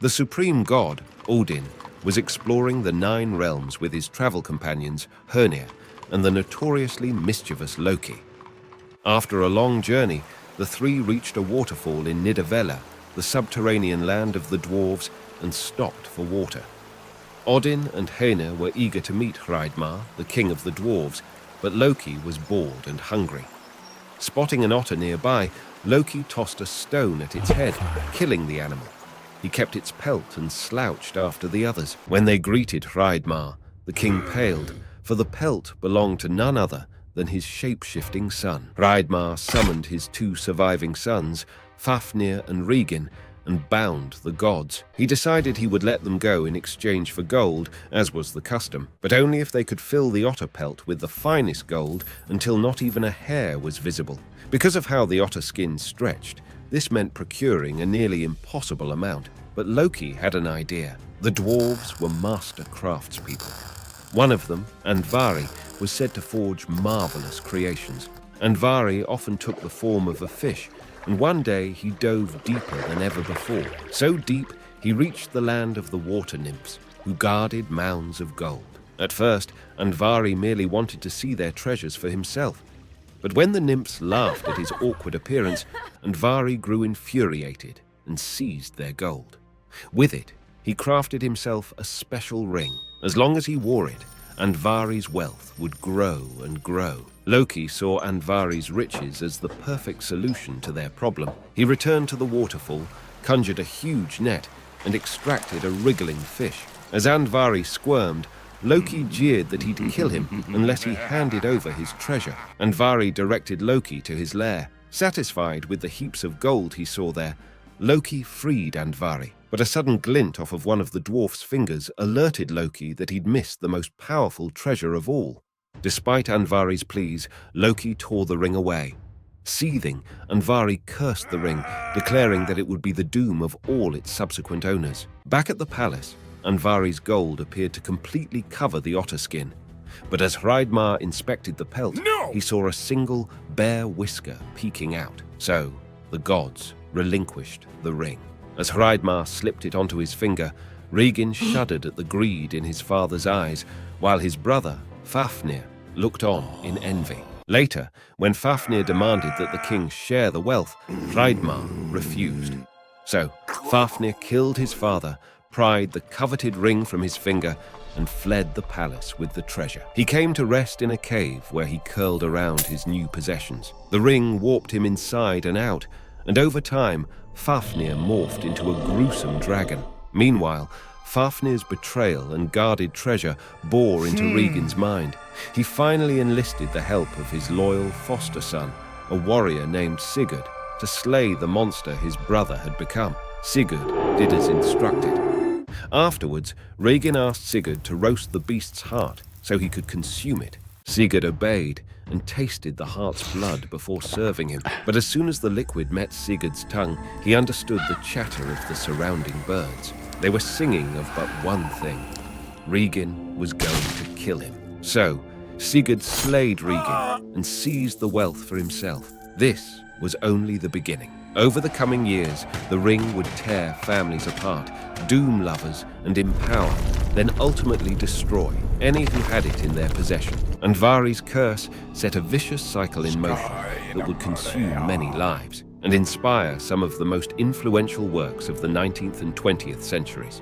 The supreme god, Odin, was exploring the 9 realms with his travel companions, Hœnir, and the notoriously mischievous Loki. After a long journey, the 3 reached a waterfall in Nidavellir, the subterranean land of the dwarves, and stopped for water. Odin and Hœnir were eager to meet Hreidmar, the king of the dwarves, but Loki was bored and hungry. Spotting an otter nearby, Loki tossed a stone at its head, killing the animal. He kept its pelt and slouched after the others. When they greeted Hreidmar, the king paled, for the pelt belonged to none other than his shape-shifting son. Hreidmar summoned his 2 surviving sons, Fafnir and Regin, and bound the gods. He decided he would let them go in exchange for gold, as was the custom, but only if they could fill the otter pelt with the finest gold until not even a hair was visible. Because of how the otter skin stretched, this meant procuring a nearly impossible amount. But Loki had an idea. The dwarves were master craftspeople. One of them, Andvari, was said to forge marvelous creations. Andvari often took the form of a fish, and one day he dove deeper than ever before. So deep, he reached the land of the water nymphs, who guarded mounds of gold. At first, Andvari merely wanted to see their treasures for himself. But when the nymphs laughed at his awkward appearance, Andvari grew infuriated and seized their gold. With it, he crafted himself a special ring. As long as he wore it, Andvari's wealth would grow and grow. Loki saw Andvari's riches as the perfect solution to their problem. He returned to the waterfall, conjured a huge net, and extracted a wriggling fish. As Andvari squirmed, Loki jeered that he'd kill him unless he handed over his treasure. Andvari directed Loki to his lair. Satisfied with the heaps of gold he saw there, Loki freed Andvari. But a sudden glint off of one of the dwarf's fingers alerted Loki that he'd missed the most powerful treasure of all. Despite Andvari's pleas, Loki tore the ring away. Seething, Andvari cursed the ring, declaring that it would be the doom of all its subsequent owners. Back at the palace, Andvari's gold appeared to completely cover the otter skin. But as Hreidmar inspected the pelt, he saw a single bare whisker peeking out. So, the gods relinquished the ring. As Hreidmar slipped it onto his finger, Regin shuddered at the greed in his father's eyes, while his brother, Fafnir, looked on in envy. Later, when Fafnir demanded that the king share the wealth, Hreidmar refused. So, Fafnir killed his father, pried the coveted ring from his finger, and fled the palace with the treasure. He came to rest in a cave where he curled around his new possessions. The ring warped him inside and out, and over time, Fafnir morphed into a gruesome dragon. Meanwhile, Fafnir's betrayal and guarded treasure bore into Regin's mind. He finally enlisted the help of his loyal foster son, a warrior named Sigurd, to slay the monster his brother had become. Sigurd did as instructed. Afterwards, Regin asked Sigurd to roast the beast's heart so he could consume it. Sigurd obeyed and tasted the heart's blood before serving him. But as soon as the liquid met Sigurd's tongue, he understood the chatter of the surrounding birds. They were singing of but one thing. Regin was going to kill him. So, Sigurd slayed Regin and seized the wealth for himself. This was only the beginning. Over the coming years, the ring would tear families apart, doom lovers and empower, then ultimately destroy any who had it in their possession. Andvari's curse set a vicious cycle in motion that would consume many lives and inspire some of the most influential works of the 19th and 20th centuries.